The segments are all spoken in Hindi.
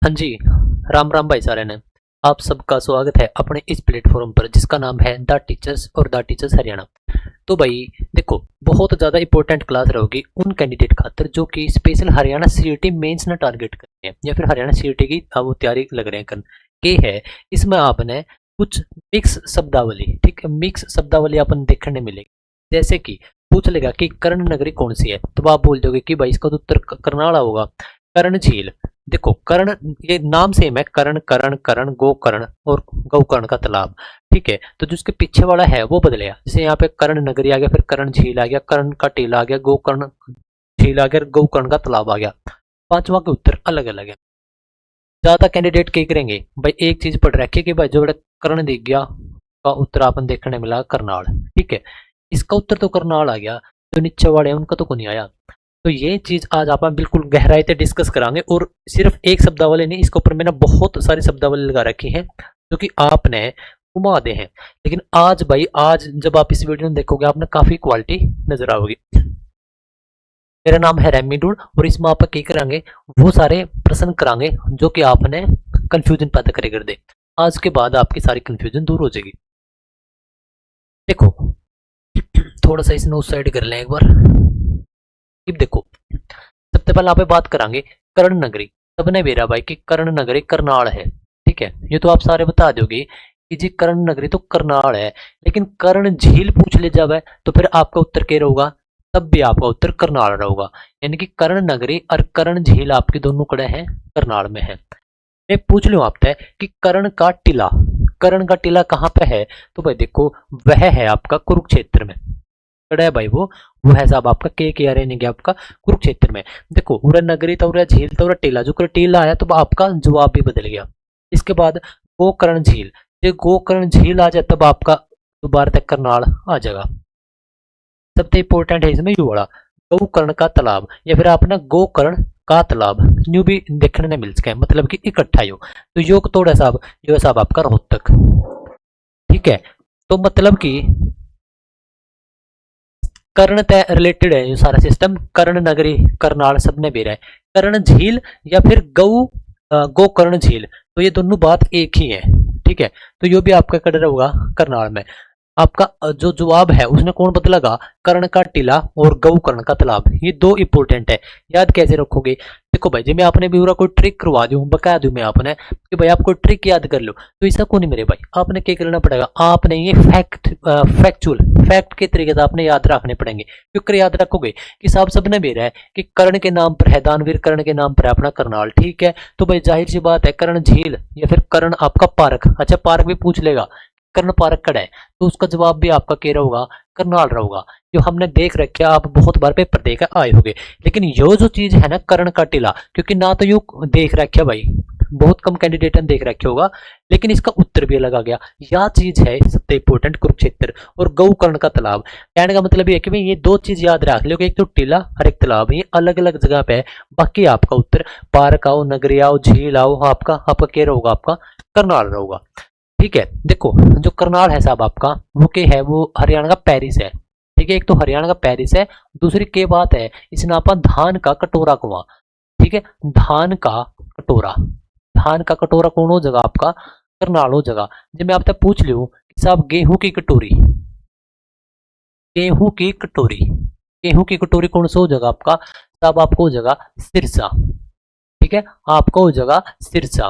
हाँ जी, राम राम भाई सारे ने। आप सबका स्वागत है अपने इस प्लेटफॉर्म पर जिसका नाम है द टीचर्स और द टीचर्स हरियाणा। तो भाई देखो, बहुत ज़्यादा इंपॉर्टेंट क्लास रहेगी उन कैंडिडेट खातर जो कि स्पेशल हरियाणा सीईटी मेंस ना टारगेट कर रहे हैं या फिर हरियाणा सीईटी की वो तैयारी लग रहे हैं करन के है। इसमें आपने कुछ मिक्स शब्दावली, ठीक है, मिक्स शब्दावली अपन देखने मिलेगी। जैसे कि पूछ लेगा कि कर्ण नगरी कौन सी है, तो आप बोल दोगे कि भाई इसका तो उत्तर करनाल होगा। कर्ण झील, देखो कर्ण, ये नाम सेम है, कर्ण कर्ण कर्ण गोकर्ण और गौकर्ण का तालाब। ठीक है, तो जो उसके पीछे वाला है वो बदलेगा। जैसे यहाँ पे कर्ण नगरी आ गया, फिर कर्ण झील आ गया, कर्ण का टीला आ गया, गोकर्ण झील आ गया, गौकर्ण का तालाब आ गया। पांचवा के उत्तर अलग अलग है। ज्यादा कैंडिडेट क्या करेंगे भाई, एक चीज पढ़ रखी है कि भाई जो बड़ा कर्ण दिख गया का उत्तर अपन देखने मिला करनाल। ठीक है, इसका उत्तर तो करनाल आ गया, जो नीचे वाले हैं उनका तो को नहीं आया। तो ये चीज आज आप बिल्कुल गहराई से डिस्कस करांगे, और सिर्फ एक शब्दावली नहीं, इसके ऊपर मैंने बहुत सारी शब्दावली लगा रखी है जो कि आपने घुमा दे हैं। लेकिन आज भाई, आज जब आप इस वीडियो में देखोगे आपने काफी क्वालिटी नजर आओगी। मेरा नाम है रेमीडूड और इसमें आप क्या करांगे, वो सारे प्रश्न करांगे जो कि आपने कंफ्यूजन पैदा करे कर दे। आज के बाद आपकी सारी कंफ्यूजन दूर हो जाएगी। देखो, थोड़ा सा इसने उस साइड कर लें एक बार। अब देखो, सबसे पहले आप बात करांगे कर्ण नगरी। सबने मेरा भाई कि कर्ण नगरी करनाल है। ठीक है, ये तो आप सारे बता दोगे कि जी कर्ण नगरी तो करनाल है। लेकिन कर्ण झील पूछ ले जावे तो फिर आपका उत्तर क्या रहूगा, तब भी आपका उत्तर करनाल रहूगा। यानी कि कर्ण नगरी और कर्ण झील आपके दोनों कड़े हैं, करनाल में है। मैं पूछ लूं आपसे कि कर्ण का टीला, कर्ण का टीला कहाँ पे है, तो भाई देखो वह है आपका कुरुक्षेत्र में। कड़ा है भाई वो है साहब आपका के आ रहे आपका कुरुक्षेत्र में। देखो उरा नगरी तो उरा झील तो उरा टीला, जो टीला आया तो आपका जवाब भी बदल गया। इसके बाद गोकर्ण झील, ये गोकर्ण झील आ जाए तब आपका दोबारा तक करनाल आ जाएगा। सबसे इंपॉर्टेंट है इसमें यू वाला गोकर्ण का तालाब, या फिर आप ना गोकर्ण का तालाब न्यू भी देखने ने मिल सके, मतलब कि इकट्ठा यो तो योग तोड़ा साहब, जो है साहब आपका रोहतक। ठीक है, तो मतलब कि कर्ण तय रिलेटेड है ये सारा सिस्टम। कर्ण नगरी करनाल सबने बेरा है, कर्ण झील या फिर गोकर्ण झील, तो ये दोनों बात एक ही है। ठीक है, तो ये भी आपका कड़र होगा करनाल में। आपका जो जवाब है उसने कौन बदलेगा, कर्ण का टीला और गौकर्ण का तालाब, ये दो इंपॉर्टेंट है। याद कैसे रखोगे, देखो भाई जी मैं आपने भी पूरा कोई ट्रिक करवा दूं, बता दूं मैं आपने कि भाई आपको ट्रिक याद कर लो, तो ऐसा कौन नहीं मेरे भाई। आपने क्या करना पड़ेगा, आपने ये फैक्चुअल फैक्ट के तरीके से आपने याद रखने पड़ेंगे। क्योंकि याद रखोगे कि साहब सबने भी रहा है कि कर्ण के नाम पर है दानवीर, कर्ण के नाम पर है अपना करनाल। ठीक है, तो भाई जाहिर सी बात है कर्ण झील या फिर कर्ण आपका पार्क, अच्छा पार्क भी पूछ लेगा, कर्ण पार्क कड़ा है, तो उसका जवाब भी आपका क्या रहेगा, करनाल रहेगा। जो हमने देख रखा, आप बहुत बार पेपर देकर आए होंगे। लेकिन यो जो चीज है ना कर्ण का टीला, क्योंकि ना तो यू देख रखा भाई, बहुत कम कैंडिडेट ने देख रखे होगा, लेकिन इसका उत्तर भी अलग आ गया। यह चीज है सबसे इंपॉर्टेंट, कुरुक्षेत्र और गौकर्ण का तालाब। कहने का मतलब ये है कि भाई ये दो चीज याद रख लो, एक तो टीला और एक तालाब, ये अलग अलग जगह पे है। बाकी आपका उत्तर पार्क आओ, नगरी आओ, झील आओ, आपका क्या रहेगा, आपका करनाल रहेगा। ठीक है, देखो जो करनाल है साहब आपका, वो क्या है, वो हरियाणा का पेरिस है। ठीक है, एक तो हरियाणा का पेरिस है, दूसरी क्या बात है, इसने आपा धान का कटोरा कुआं। ठीक है, धान का कटोरा, धान का कटोरा कौन हो जगह आपका, करनाल हो जगह। जब मैं आपसे पूछ लूं कि साहब गेहूं की कटोरी, गेहूं की कटोरी, गेहूं की कटोरी कौन सा हो जगह आपका, साहब आपको हो जगह सिरसा। ठीक है, आपको हो जगह सिरसा।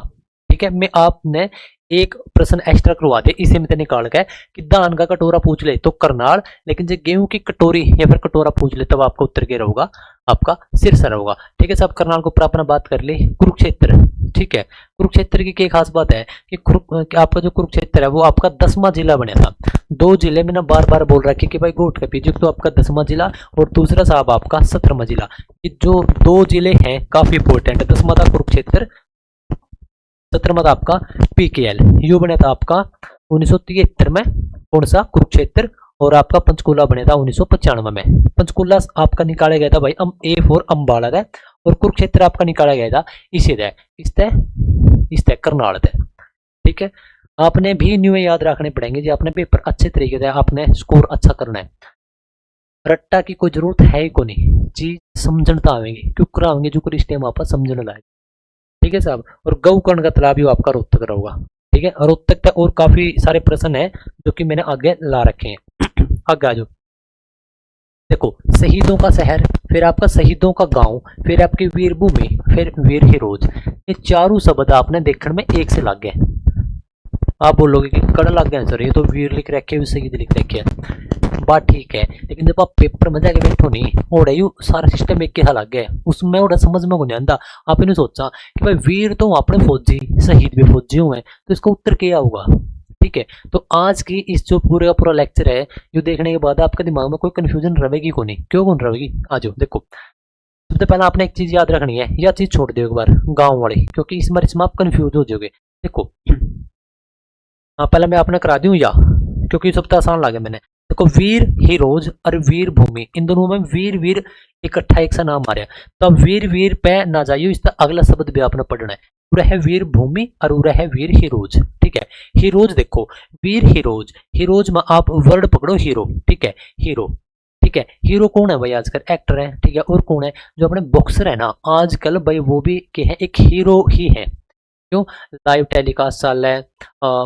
ठीक है, मैं आपने एक प्रश्न एक्स्ट्रा करवा दे इसे में निकाल के कि धान का कटोरा पूछ ले तो करनाल, लेकिन जब गेहूं की कटोरी या फिर कटोरा पूछ ले तब आपका उत्तर क्या रहेगा, आपका सिरसा रहेगा। ठीक है, सब करनाल के ऊपर अपना बात कर ली। कुरुक्षेत्र, ठीक है, कुरुक्षेत्र की क्या खास बात है कि आपका जो कुरुक्षेत्र है वो आपका 10वां जिला बना था। दो जिले में ना बार बार बोल रखी कि भाई गोट का पीछे तो आपका 10वां जिला और दूसरा साहब आपका 17वां जिला। ये जो दो जिले हैं काफी इंपॉर्टेंट है। 10वां था कुरुक्षेत्र, 17वां था आपका पीकेएल। यू बना था आपका 1973 में कौन सा, कुरुक्षेत्र, और आपका पंचकूला बना था 1995 में। पंचकूला आपका निकाला गया था भाई ए फॉर अम्बाला है, और कुरुक्षेत्र आपका निकाला गया था इसे है इस करनाल है। ठीक है, आपने भी न्यू याद रखने पड़ेंगे जी, आपने पेपर अच्छे तरीके से आपने स्कोर अच्छा करना है। रट्टा की कोई जरूरत है ही को नहीं, चीज समझणता आवेंगे क्यों करावेंगे जो इस टाइम आप समझने लायक। ठीक है साहब। और गौकर्ण का तालाब भी आपका रोहतक रहेगा, ठीक है। रोहतक तक और काफी सारे प्रश्न है जो कि मैंने आगे ला रखे हैं। आगे आ जाओ। देखो, शहीदों का शहर, फिर आपका शहीदों का गांव, फिर आपकी वीर भूमि, फिर वीर हिरोज, ये चारों शब्द आपने देखने में एक से लग गए। आप बोलोगे कि कड़ा लग गया सर, ये तो वीर लिख रखे हैं शहीद लिख रखे हैं, बात ठीक है, लेकिन जब आप पेपर में जाके बैठो नहीं ओढ़े यू सारा सिस्टम एक के लग गया, उसमें ओढ़ा समझ में को नहीं आता। आपने सोचा कि भाई वीर तो अपने फौजी, शहीद भी फौजी हुए हैं, तो इसका उत्तर क्या होगा, ठीक है। तो आज की इस जो पूरे का पूरा लेक्चर है, ये देखने के बाद आपके दिमाग में कोई कंफ्यूजन रहेगी को नहीं, क्यों कौन रहेगी। आ जाओ। देखो, सबसे पहले आपने एक चीज याद रखनी है, यह चीज छोड़ दो एक बार गांव वाली, क्योंकि इसमें आप कंफ्यूज हो जाओगे। देखो, हाँ पहले मैं आपने करा दूं या, क्योंकि सबसे आसान लगे मैंने। देखो, वीर हीरोज और वीर भूमि, इन दोनों में वीर वीर इकट्ठा एक सा नाम आ रहा है, तो अब वीर वीर पे ना जाइयो, इसका अगला शब्द भी आपने पढ़ना है। पूरा है वीर भूमि और पूरा है वीर हीरोज, ठीक है। हीरोज देखो, वीर हीरोज, हीरोज में आप वर्ड पकड़ो हीरो, ठीक है, हीरो, ठीक है। हीरो कौन है भाई, आजकल एक्टर है, ठीक है। और कौन है, जो अपने बॉक्सर है ना आजकल भाई, वो भी के हैं एक हीरो ही है। क्यों, लाइव टेलीकास्ट चल रहा है,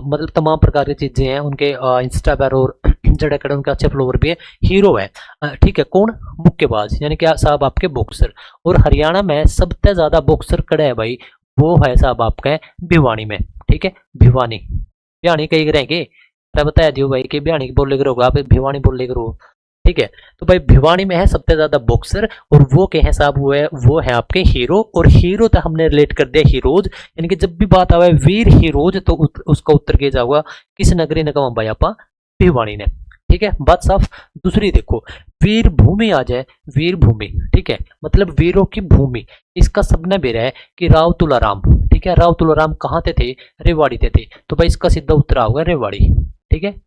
मतलब तमाम प्रकार की चीजें हैं उनके इंस्टा पर, और जड़े कड़े उनके अच्छे फ्लोवर भी है, हीरो है, ठीक है। कौन, मुक्केबाज, यानी क्या साहब आपके बॉक्सर। और हरियाणा में सबसे ज्यादा बॉक्सर कड़े है भाई, वो है साहब आपका भिवानी में, ठीक है। भिवानी, भिवानी कहीं रहेंगे, बताया दियो भाई कि भिवानी बोले करोगे आप, भिवानी बोले करो, ठीक है। तो भाई भिवानी में है सबसे ज्यादा बॉक्सर, और वो के हैं साहब, वो है आपके हीरो। और हीरो तो हमने रिलेट कर दिया हीरोज, यानी कि जब भी बात आवे वीर हीरोज, तो उसका उत्तर किया जाऊंगा किस नगरी ने कहा भाई आपा, भिवानी ने, ठीक है, बात साफ। दूसरी देखो, वीर भूमि आ जाए, वीर भूमि, ठीक है, मतलब वीरों की भूमि, इसका सबने बेरा है कि राव तुलाराम, ठीक है। राव तुलाराम कहाँ थे, रेवाड़ी थे, तो भाई इसका सीधा उत्तर होगा रेवाड़ी, ठीक है।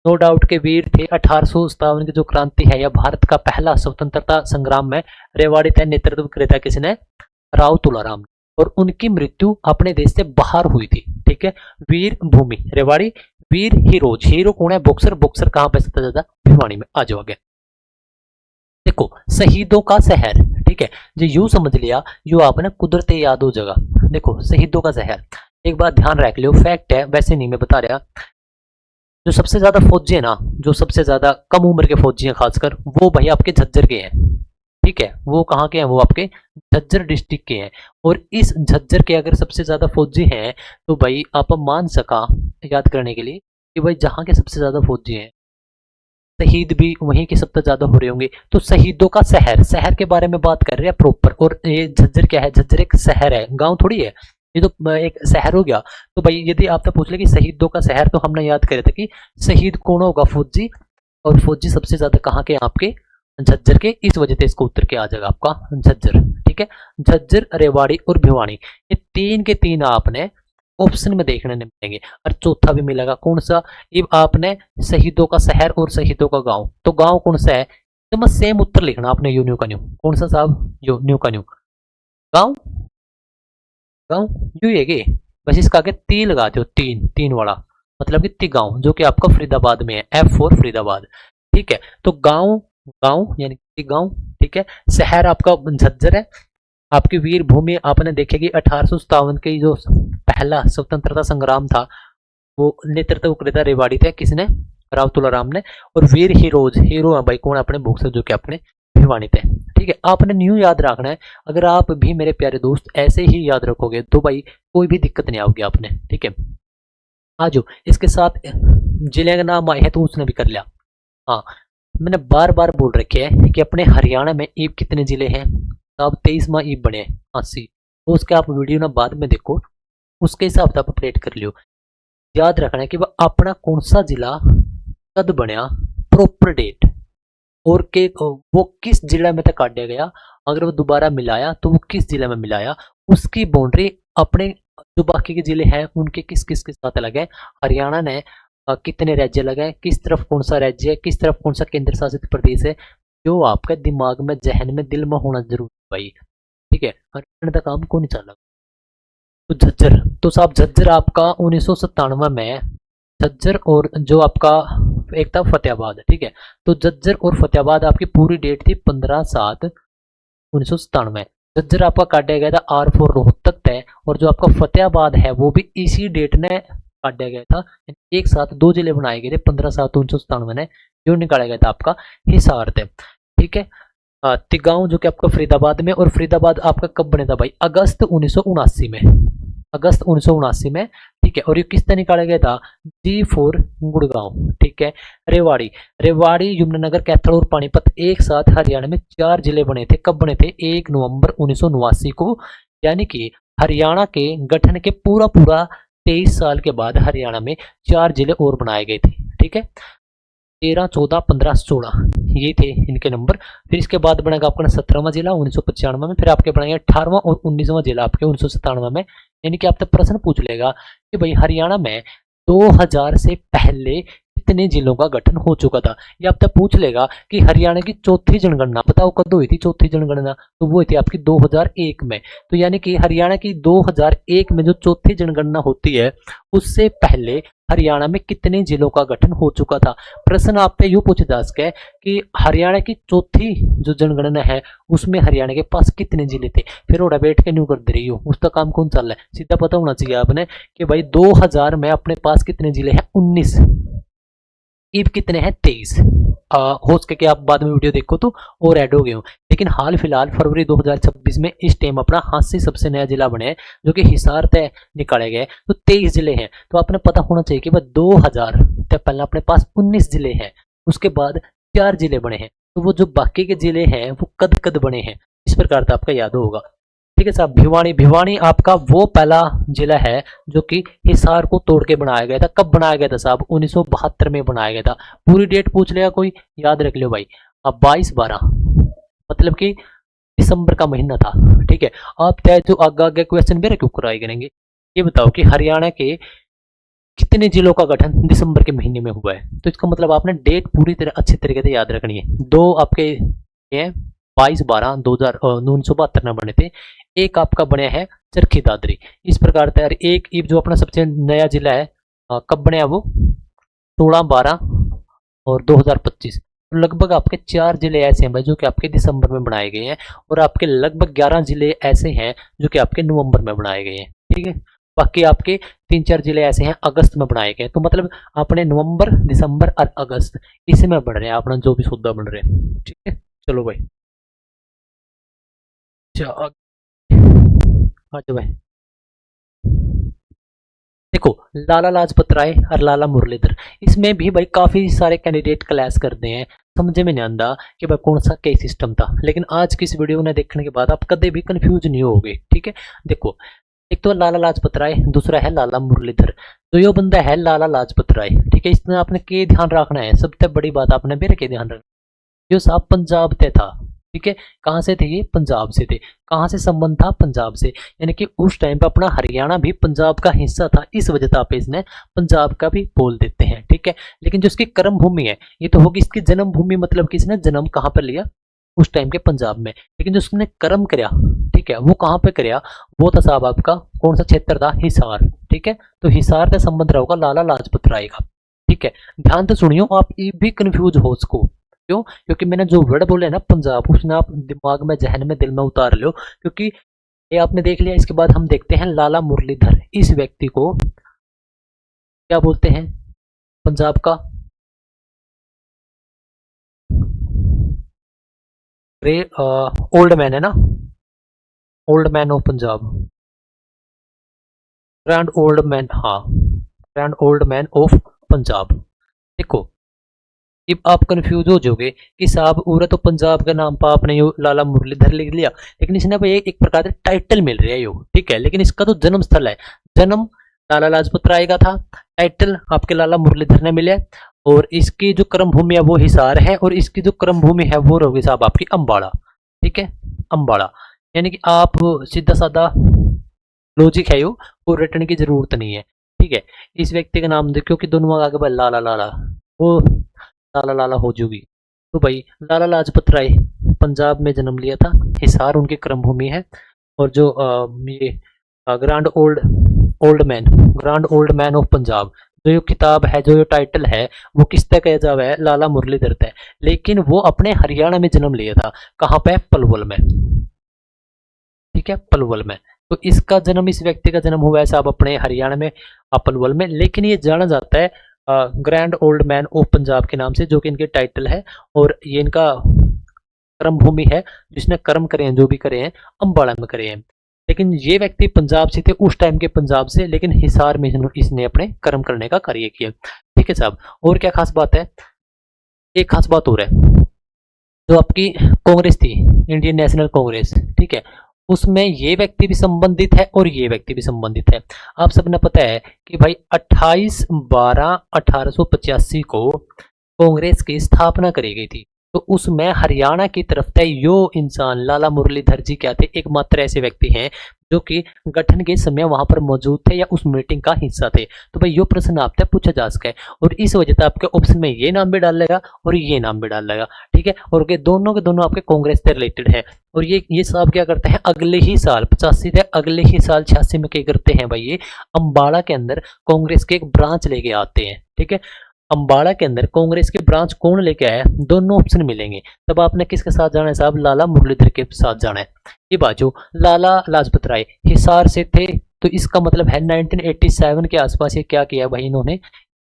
नो डाउट के वीर थे। 1857 की जो क्रांति है, या भारत का पहला स्वतंत्रता संग्राम में रेवाड़ी का नेतृत्व किया था किसने, राव तुलाराम, और उनकी मृत्यु अपने देश से बाहर हुई थी, ठीक है। वीर भूमि रेवाड़ी, वीर हीरोज, हीरो कौन है, बॉक्सर, बॉक्सर कहां पे सबसे ज्यादा, भिवानी में। आ जाओ आगे। देखो, शहीदों का शहर, ठीक है, जो यूं समझ लिया, यू आपने कुदरती याद हो जगह। देखो, शहीदों का शहर, एक बात ध्यान रख लियो, फैक्ट है वैसे नहीं मैं बता रहा, जो सबसे ज्यादा फौजी है ना, जो सबसे ज्यादा कम उम्र के फौजी हैं खासकर, वो भाई आपके झज्जर के हैं, ठीक है। वो कहाँ के हैं, वो आपके झज्जर डिस्ट्रिक्ट के हैं। और इस झज्जर के अगर सबसे ज्यादा फौजी हैं, तो भाई आप मान सका याद करने के लिए कि भाई जहाँ के सबसे ज्यादा फौजी हैं, शहीद भी वहीं के सबसे ज्यादा हो रहे होंगे। तो शहीदों का शहर, शहर के बारे में बात कर रहे हैं प्रॉपर। और ये झज्जर क्या है, झज्जर एक शहर है, गांव थोड़ी है, ये तो एक शहर हो गया। तो भाई यदि आपसे पूछ ले कि शहीदों का शहर, तो हमने याद करे थे कि शहीद कौन होगा, फौजी, और फौजी सबसे ज्यादा कहाँ के, आपके झज्जर के, इस वजह से इसको उत्तर क्या आ जाएगा आपका झज्जर, ठीक है। झज्जर, रेवाड़ी और भिवानी, ये तीन के तीन आपने ऑप्शन में देखने मिलेंगे। और चौथा भी मिलेगा, कौन सा, ये आपने शहीदों का शहर और शहीदों का गांव, तो गांव कौन सा है, तो सेम उत्तर लिखना आपने, यू न्यू का न्यू, कौन सा साहब, यो न्यू का न्यू, गांव, गांव यू है, बस इसका आगे ती लगाते हो, तीन तीन वाला, मतलब कि ती गांव, जो कि आपका फरीदाबाद में है, F4 फरीदाबाद, ठीक है। तो गांव, गांव यानी कि गांव, ठीक है। शहर आपका झज्जर है। आपकी वीर भूमि आपने देखेगी 1857 की जो पहला स्वतंत्रता संग्राम था, वो नेतृत्व किया था रेवाड़ी थे, किसने, राव तुलाराम ने। और वीर हीरोज, हीरो है भाई कौन, अपने बॉक्सर, जो कि अपने भिवानी थे, ठीक है। आपने न्यू याद रखना है। अगर आप भी मेरे प्यारे दोस्त ऐसे ही याद रखोगे, तो भाई कोई भी दिक्कत नहीं आओगी आपने, ठीक है। आजो इसके साथ जिले का नाम आए हैं, तो उसने भी कर लिया। हाँ, मैंने बार बार बोल रखे है कि अपने हरियाणा में ईब कितने जिले हैं, अब 23वां ईब बने 80, तो उसके आप वीडियो ना बाद में देखो, उसके हिसाब से आप अपडेट कर लियो। याद रखना है कि वह अपना कौन सा जिला कद बनया, प्रॉपर डेट, और के वो किस जिला में तक काटा गया, अगर वो दोबारा मिलाया तो वो किस जिले में मिलाया, उसकी बाउंड्री अपने जो बाकी के जिले हैं उनके किस किस के साथ अलग है। हरियाणा ने कितने राज्य लगाए, किस तरफ कौन सा राज्य है, किस तरफ कौन सा केंद्र शासित प्रदेश है, जो आपका दिमाग में, जहन में, दिल में होना जरूरी भाई, ठीक है। हरियाणा का काम कौन नहीं चला। तो झज्जर, तो साहब झज्जर आपका 1997 में, झज्जर और जो आपका एक था फतेहाबाद, ठीक है। तो झज्जर और फतेहाबाद आपकी पूरी डेट थी 15/7/1997। झज्जर आपका काटा गया था R4 रोहतक तय, और जो आपका फतेहाबाद है वो भी इसी डेट ने काटा गया था। एक साथ दो जिले बनाए गए थे 15/7/1997 में, जो निकाला गया था आपका हिसार थे। ठीक है, तिगांव जो कि आपका फरीदाबाद में, और फरीदाबाद आपका कब बना था भाई? अगस्त 1979 में, अगस्त 1979 में। ठीक है, और ये किसने निकाला गया था? G4 गुड़गांव। ठीक है, रेवाड़ी, रेवाड़ी, यमुनानगर, कैथल और पानीपत एक साथ हरियाणा में 4 जिले बने थे। कब बने थे? 1 नवंबर 1989 को। यानी कि हरियाणा के गठन के पूरा 23 साल के बाद हरियाणा में 4 जिले और बनाए गए थे। ठीक है, 13, 14, 15, 16 ये थे इनके नंबर। फिर इसके बाद बनेगा आपका 17वां जिला 1995 में, फिर आपके बनेंगे 18वां और 19वां जिला आपके 1997 में। यानी कि आपसे प्रश्न पूछ लेगा कि भाई हरियाणा में 2000 से पहले कितने जिलों का गठन हो चुका था। ये आपसे पूछ लेगा कि हरियाणा की चौथी जनगणना बताओ कब हुई थी? चौथी जनगणना तो वो हुई थी आपकी 2001 में। तो यानी कि हरियाणा की 2001 में जो चौथी जनगणना होती है, उससे पहले हरियाणा में कितने जिलों का गठन हो चुका था। प्रश्न आपसे यूं पूछा जा सके कि हरियाणा की चौथी जो जनगणना है उसमें हरियाणा के पास कितने जिले थे। फिर ओड़ा बैठ के न्यू कर दे रही हो, उसका काम कौन चल रहा है? सीधा पता होना चाहिए आपने कि भाई 2000 में अपने पास कितने जिले हैं? 19। ईब कितने हैं? 23। हो सके कि आप बाद में वीडियो देखो तो और ऐड हो गए हो, लेकिन हाल फिलहाल फरवरी 2026 में इस टाइम अपना हाथ से सबसे नया जिला बने हैं जो कि हिसार तय निकाले गए, तो 23 जिले हैं। तो आपने पता होना चाहिए कि भाई 2000 तक पहले अपने पास 19 जिले हैं, उसके बाद 4 जिले बने हैं। तो वो जो बाकी के जिले हैं वो कद कद बने हैं, इस प्रकार से आपका याद होगा। ठीक है साहब, भिवानी, भिवानी आपका वो पहला जिला है जो कि हिसार को तोड़ के बनाया गया था। कब बनाया गया था साहब? 1972 में बनाया गया था। पूरी डेट पूछ लेगा कोई, याद रख लो भाई। अब 22/12 मतलब कि दिसंबर का महीना था। ठीक है, आप तय जो आगे आगे क्वेश्चन मेरे क्यों कराए करेंगे, ये बताओ कि हरियाणा के कितने जिलों का गठन दिसंबर के महीने में हुआ है। तो इसका मतलब आपने डेट पूरी तरह अच्छी तरीके से याद रखनी है। दो आपके ये 22/12/2072 में बने थे। एक आपका बने है चरखी दादरी। इस प्रकार तैयार एक ईब जो अपना सबसे नया जिला है कब बने वो? 16/12 और 2025। तो लगभग आपके 4 जिले ऐसे हैं भाई जो कि आपके दिसंबर में बनाए गए हैं, और आपके लगभग 11 जिले ऐसे हैं जो कि आपके नवंबर में बनाए गए हैं। ठीक है, बाकी आपके 3-4 जिले ऐसे हैं अगस्त में बनाए गए। तो मतलब अपने नवंबर, दिसंबर और अगस्त इसी में बढ़ रहे हैं अपना जो भी सौदा बन रहे हैं। ठीक है, चलो भाई। अच्छा भाई, देखो लाला लाजपत राय और लाला मुरलीधर, इसमें भी भाई काफी सारे कैंडिडेट क्लैश करते हैं। समझे में नहीं आंदा कि भाई कौन सा क्या सिस्टम था, लेकिन आज की इस वीडियो ने देखने के बाद आप कदे भी कंफ्यूज नहीं होगे। ठीक है, देखो एक तो लाला लाजपत राय, दूसरा है लाला मुरलीधर। तो ये बंदा है लाला लाजपत राय। ठीक है, इसमें आपने के ध्यान रखना है, सबसे बड़ी बात आपने मेरे के ध्यान रखना, जो साहब पंजाब से था। ठीक है, कहाँ से थे ये? पंजाब से थे। कहाँ से संबंध था? पंजाब से। यानी कि उस टाइम पे अपना हरियाणा भी पंजाब का हिस्सा था, इस वजह से आप इसने पंजाब का भी बोल देते हैं। ठीक है, लेकिन जो इसकी कर्म भूमि है ये तो होगी इसकी जन्म भूमि, मतलब कि इसने जन्म कहाँ पर लिया? उस टाइम के पंजाब में। लेकिन जो उसने कर्म कराया, ठीक है, वो कहाँ पे कराया? वो था साहब आपका कौन सा क्षेत्र था? हिसार। ठीक है, तो हिसार से संबंध रहोगा लाला लाजपत राय का। ठीक है, ध्यान से सुनियो, आप ये भी कंफ्यूज हो सको। क्यों? क्योंकि मैंने जो वर्ड बोले ना पंजाब, उसने आप दिमाग में, जहन में, दिल में उतार लो, क्योंकि ये आपने देख लिया। इसके बाद हम देखते हैं लाला मुरलीधर। इस व्यक्ति को क्या बोलते हैं पंजाब का? ओल्ड मैन है ना, old man of Punjab, grand old man, हाँ, grand old man of Punjab. देखो अब आप कंफ्यूज हो जाओगे कि साहब उरा तो पंजाब के नाम पर आपने यो लाला मुरलीधर लिख लिया, लेकिन इसने भाई एक प्रकार से टाइटल मिल रहा है यो। ठीक है, लेकिन इसका तो जन्म स्थल है, जन्म लाला लाजपत राय का था, टाइटल आपके लाला मुरलीधर ने मिले, और इसकी जो कर्म भूमि है वो हिसार है, और इसकी जो कर्म भूमि है वो रहोगी साहब आपकी अम्बाड़ा। ठीक है, अम्बाड़ा। यानी कि आप सीधा साधा लॉजिक है यो, वो रटने की जरूरत नहीं है। ठीक है, इस व्यक्ति का नाम देखो कि दोनों आगे भाई लाला लाला, वो लाला लाला हो जाएगी। तो भाई लाला लाजपत राय पंजाब में जन्म लिया था, हिसार उनकी कर्म भूमि है। और जो ये grand old old man, grand old man of Punjab, जो ये किताब है, जो ये टाइटल है, वो किस तक कहा जावा है? लाला मुरलीधर तक। लेकिन वो अपने हरियाणा में जन्म लिया था, कहाँ पे? पलवल में। ठीक है, पलवल में। तो इसका जन्म, इस व्यक्ति का जन्म हुआ है साहब अपने हरियाणा में, पलवल में, लेकिन ये जाना जाता है grand old man of Punjab के नाम से, जो कि इनके टाइटल है। और ये इनका कर्म भूमि है, जिसने कर्म करे हैं, जो भी करे हैं, अम्बाड़ा में करे हैं। लेकिन ये व्यक्ति पंजाब से थे, उस टाइम के पंजाब से, लेकिन हिसार में इसने अपने कर्म करने का कार्य किया। ठीक है साहब। और क्या खास बात है, एक खास बात और है, जो आपकी कांग्रेस थी, इंडियन नेशनल कांग्रेस, ठीक है, उसमें ये व्यक्ति भी संबंधित है और ये व्यक्ति भी संबंधित है। आप सबने पता है कि भाई 28/12/1885 को कांग्रेस की स्थापना करी गई थी। तो उसमें हरियाणा की तरफ से यो इंसान लाला मुरलीधर जी क्या थे, एकमात्र ऐसे व्यक्ति हैं जो कि गठन के समय वहां पर मौजूद थे या उस मीटिंग का हिस्सा थे। तो भाई यो प्रश्न आपसे पूछा जा सके, और इस वजह से आपके ऑप्शन में ये नाम भी डालेगा और ये नाम भी डालेगा। ठीक है, और के दोनों आपके कांग्रेस से रिलेटेड है। और ये सब क्या करते हैं, अगले ही साल 85 से अगले ही साल 86 में क्या करते हैं भाई, ये अम्बाड़ा के अंदर कांग्रेस के एक ब्रांच लेके आते हैं। ठीक है, अम्बाड़ा के अंदर कांग्रेस के ब्रांच कौन लेके आया, दोनों ऑप्शन मिलेंगे। तब आपने किसके साथ जाना है साहब, लाला मुरलीधर के साथ जाना है। ये बाजू लाला लाजपत राय हिसार से थे, तो इसका मतलब है 1987 के आसपास ये क्या किया भाई, इन्होंने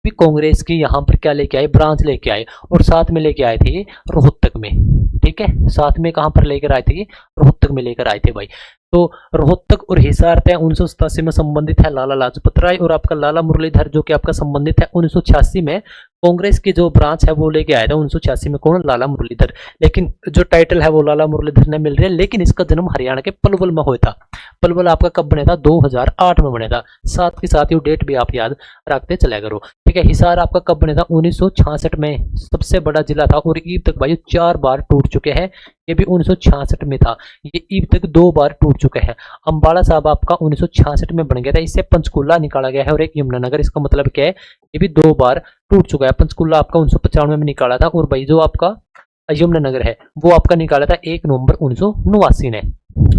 भी कांग्रेस की यहाँ पर क्या लेके आए, ब्रांच लेके आए, और साथ में लेके आए थे रोहतक में। ठीक है, साथ में कहां पर लेकर आए थे, रोहतक में लेकर आए थे भाई। तो रोहतक और हिसार तय 1987 में संबंधित है लाला लाजपत राय, और आपका लाला मुरलीधर जो कि आपका संबंधित है 1986 में, कांग्रेस की जो ब्रांच है वो लेके आया था 1986 में, कौन, लाला मुरलीधर। लेकिन जो टाइटल है वो लाला मुरलीधर ने मिल रहा है, लेकिन इसका जन्म हरियाणा के पलवल में हुआ था। पलवल आपका कब बने था, 2008 में बने था। साथ के साथ ये डेट भी आप याद रखते चला करो। ठीक है, हिसार आपका कब बने था, 1966 में, सबसे बड़ा जिला था, और ईब तक भाई 4 बार टूट चुके हैं। ये भी 1966 में था, ये ईब तक 2 बार टूट चुके हैं। अम्बाड़ा साहब आपका 1966 में बन गया था, इससे पंचकुला निकाला गया है और एक यमुनानगर। इसका मतलब क्या है, ये भी 2 बार टूट चुका है। पंचकुला आपका 1995 में निकाला था, और भाई जो आपका यमुनानगर है वो आपका निकाला था 1 नवंबर 1989 ने।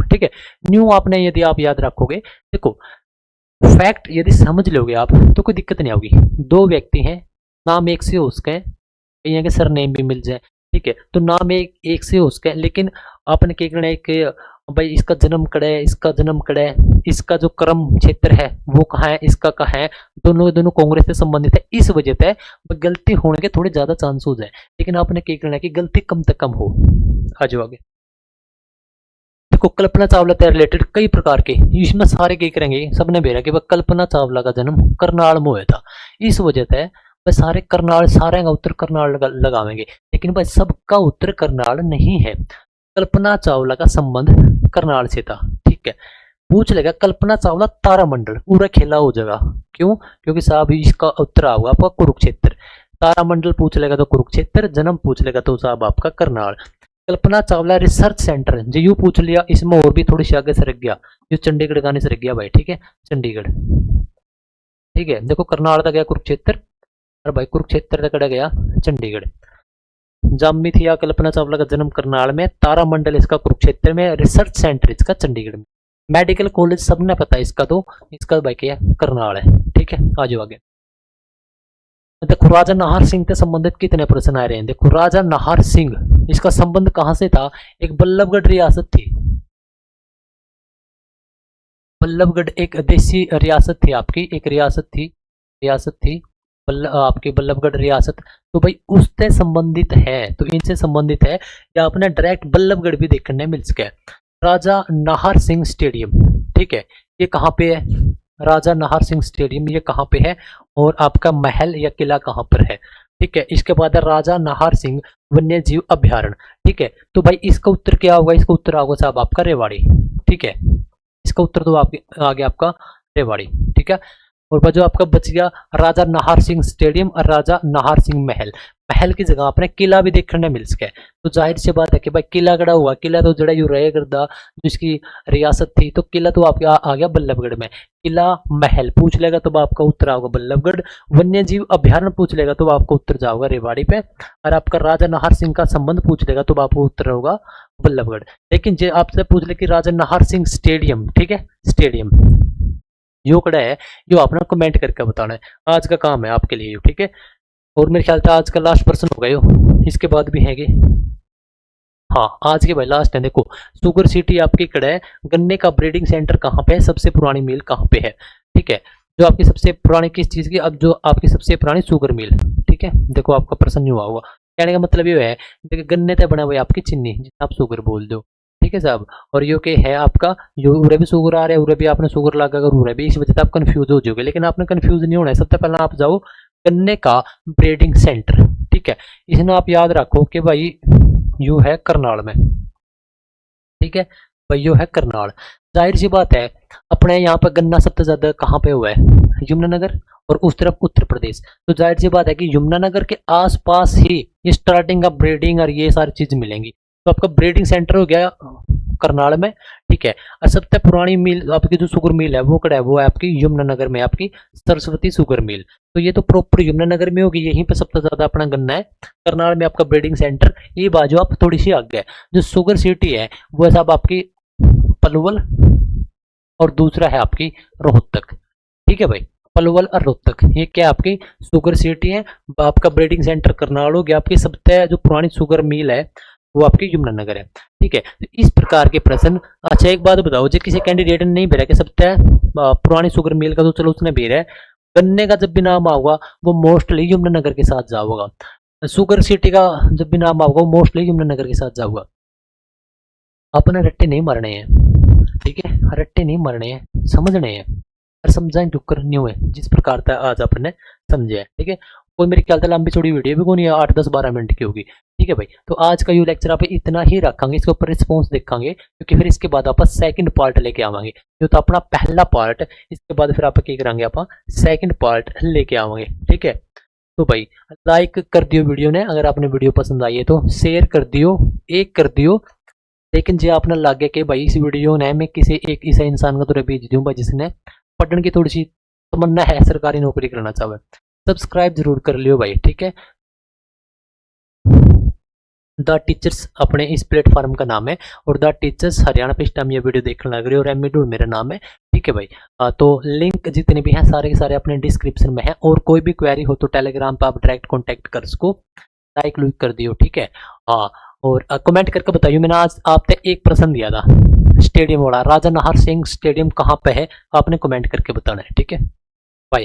ठीक है, न्यू आपने यदि आप याद रखोगे, देखो फैक्ट यदि समझ लोगे आप तो कोई दिक्कत नहीं होगी। 2 व्यक्ति हैं, नाम एक से हो उसके, यहाँ के सरनेम भी मिल जाए। ठीक है, तो नाम एक से हो उसके, लेकिन आपने क्या करना है कि भाई इसका जन्म कड़ा है, इसका जन्म कड़ा है, इसका जो कर्म क्षेत्र है वो कहाँ है, इसका कहाँ है, दोनों कांग्रेस से संबंधित है। इस वजह से गलती होने के थोड़े ज्यादा चांस हो जाए, लेकिन आपने क्या करना है कि गलती कम से कम हो। आ जाओ आगे। देखो कल्पना चावला से रिलेटेड कई प्रकार के, इसमें सारे क्या करेंगे, सबने भेजा कि कल्पना चावला का जन्म करनाल में हुआ था। इस वजह से भाई सारे करनाल, सारे का उत्तर करनाल लगावेंगे, लेकिन भाई सबका उत्तर करनाल नहीं है। कल्पना चावला का संबंध करनाल से था। ठीक है, पूछ लेगा कल्पना चावला तारामंडल, पूरा खेला हो जाएगा। क्यों, क्योंकि साहब इसका उत्तर होगा आपका कुरुक्षेत्र। तारामंडल पूछ लेगा तो कुरुक्षेत्र, जन्म पूछ लेगा तो साहब आपका करनाल। कल्पना चावला रिसर्च सेंटर जो यू पूछ लिया, इसमें और भी थोड़ी सी आगे सरक गया, जो चंडीगढ़ गाने सरक गया भाई। ठीक है, चंडीगढ़। ठीक है, देखो करनाल तक गया कुरुक्षेत्र, और भाई कुरुक्षेत्र तक गया चंडीगढ़। जामी थी या कल्पना चावला का जन्म करनाल में, तारामंडल इसका कुरुक्षेत्र में, रिसर्च सेंटर इसका चंडीगढ़ में, मेडिकल कॉलेज सबने पता है इसका, तो इसका भाई क्या करनाल है। ठीक है, आ जाओ आगे। देखो राजा नाहर सिंह से संबंधित कितने प्रश्न आ रहे हैं। देखो राजा नाहर सिंह, इसका संबंध कहां से था, एक बल्लभगढ़ रियासत थी। बल्लभगढ़ एक देसी रियासत थी आपकी, एक रियासत थी आपकी बल्लभगढ़ रियासत। तो भाई उससे संबंधित है, तो इनसे संबंधित है, या अपने डायरेक्ट बल्लभगढ़ भी देखने मिल सके। राजा नाहर सिंह स्टेडियम, ठीक है, ये कहाँ पे है, राजा नाहर सिंह स्टेडियम ये कहाँ पे है, और आपका महल या किला कहाँ पर है। ठीक है, इसके बाद है राजा नाहर सिंह वन्य जीव अभ्यारण्य। ठीक है, तो भाई इसका उत्तर क्या होगा, इसका उत्तर होगा साहब आपका रेवाड़ी। ठीक है, इसका उत्तर तो आपके आगे आपका रेवाड़ी। ठीक है, और जो आपका बच गया राजा नाहर सिंह स्टेडियम और राजा नाहर सिंह महल। महल की जगह आपने किला भी देखने मिल सके, तो जाहिर सी बात है कि भाई किला गड़ा हुआ, किला तो जड़ा यू रहे करदा जिसकी रियासत थी, तो किला तो आपके आ गया बल्लभगढ़ में। किला महल पूछ लेगा तो आपका उत्तर आओगा बल्लभगढ़। वन्य जीव अभ्यारण्य पूछ लेगा तो आपको उत्तर जाओगा रेवाड़ी पे, और आपका राजा नाहर सिंह का संबंध पूछ लेगा तो आपको उत्तर होगा बल्लभगढ़। लेकिन जो आपसे पूछ ले कि राजा नाहर सिंह स्टेडियम, ठीक है, स्टेडियम यो कड़ा है, यो आपने कमेंट करके बताना है। आज का काम है आपके लिए, ठीक है। और मेरे ख्याल से आज का लास्ट प्रश्न होगा यो, इसके बाद भी हैगे। हाँ आज के भाई लास्ट है। देखो शुगर सिटी आपकी कड़ा है, गन्ने का ब्रीडिंग सेंटर कहाँ पे है, सबसे पुरानी मिल कहाँ पे है, ठीक है। जो आपकी सबसे पुरानी किस चीज की, अब जो आपकी सबसे पुरानी शुगर मिल, ठीक है। देखो आपका प्रश्न नहीं हुआ होगा, कहने का मतलब ये है देखिए गन्ने से बना हुआ है आपकी चीनी जिसे आप शुगर बोल दो, ठीक है साहब। और यो के है आपका, यो उरे भी शुगर आ रहा है, उरे भी आपने शुगर लगा कर उरे भी, इस वजह से आप कंफ्यूज हो जाओगे। लेकिन आपने कंफ्यूज नहीं होना है, सबसे पहले आप जाओ गन्ने का ब्रीडिंग सेंटर, ठीक है। इसमें आप याद रखो कि भाई यू है करनाल में, ठीक है भाई, यू है करनाल। जाहिर सी बात है अपने यहाँ पर गन्ना सबसे ज्यादा कहाँ पे हुआ है, यमुनानगर, और उस तरफ उत्तर प्रदेश। तो जाहिर सी बात है कि यमुनानगर के आसपास ही ये स्टार्टिंग का ब्रीडिंग और ये सारी चीज मिलेंगी। तो आपका ब्रीडिंग सेंटर हो गया करनाल में, ठीक है। और सबसे पुरानी मिल आपकी जो शुगर मिल है वो कड़ा है, वो है आपकी यमुनानगर में, आपकी सरस्वती शुगर मिल। तो ये तो प्रॉपर यमुनानगर में होगी, यहीं पे सबसे ज्यादा अपना गन्ना है। करनाल में आपका ब्रीडिंग सेंटर, ये बाजू आप थोड़ी सी आगे है। जो शुगर सिटी है वो है साहब आपकी पलवल, और दूसरा है आपकी रोहतक, ठीक है भाई। पलवल और रोहतक ये क्या आपकी शुगर सिटी है। आपका ब्रीडिंग सेंटर करनाल हो गया, आपकी सबसे जो पुरानी शुगर मिल है वो आपकी यमुनानगर है, ठीक है। तो इस प्रकार के प्रश्न। अच्छा एक बात बताओ, जो किसी कैंडिडेट ने नहीं भेजा कि सबसे पुरानी शुगर मिल का, तो चलो उसने भेजा है, गन्ने का जब भी नाम आऊगा वो मोस्टली यमुनानगर के साथ जाऊंगा, शुगर सिटी का जब भी नाम आऊगा वो मोस्टली यमुनानगर के साथ जाऊंगा। अपने रट्टे नहीं मारने हैं, ठीक है, रट्टे नहीं मारने हैं, समझने हैं और समझाएं क्यों करनी हुए, जिस प्रकार का आज आपने समझे है, ठीक है। कोई मेरी ख्याल लंबी चौड़ी वीडियो भी नहीं है, 8 10 12 मिनट की होगी, ठीक है भाई। तो आज का ये लेक्चर आप इतना ही रखेंगे, इसके ऊपर रिस्पॉन्स देखेंगे, क्योंकि फिर इसके बाद आप सेकंड पार्ट लेके आवांगे। जो तो अपना पहला पार्ट, इसके बाद फिर आप क्या करेंगे, आप सेकंड पार्ट लेके आवांगे, ठीक है। तो भाई लाइक कर दियो वीडियो ने, अगर आपने वीडियो पसंद आई है तो शेयर कर दियो, एक कर दियो। लेकिन जे आपने लगे कि भाई इस वीडियो ने मैं किसी एक ऐसे इंसान का तो भेज दूं भाई जिसने पढ़ने की थोड़ी सी तमन्ना है, सरकारी नौकरी करना चाहे, सब्सक्राइब जरूर कर लियो भाई, ठीक है। द टीचर्स अपने इस प्लेटफॉर्म का नाम है, और द टीचर्स हरियाणा पे इस टाइम ये वीडियो देखने लग रही है, और एमएडूर मेरा नाम है, ठीक है भाई। तो लिंक जितने भी हैं सारे के सारे अपने डिस्क्रिप्शन में है, और कोई भी क्वेरी हो तो टेलीग्राम पे आप डायरेक्ट कॉन्टेक्ट कर उसको, लाइक लुक कर दियो, ठीक है। हाँ और कमेंट करके बताइए, मैंने आज आप तक एक प्रश्न दिया था स्टेडियम वाला, राजा नाहर सिंह स्टेडियम कहाँ पे है, आपने कमेंट करके बताना है, ठीक है। बाय।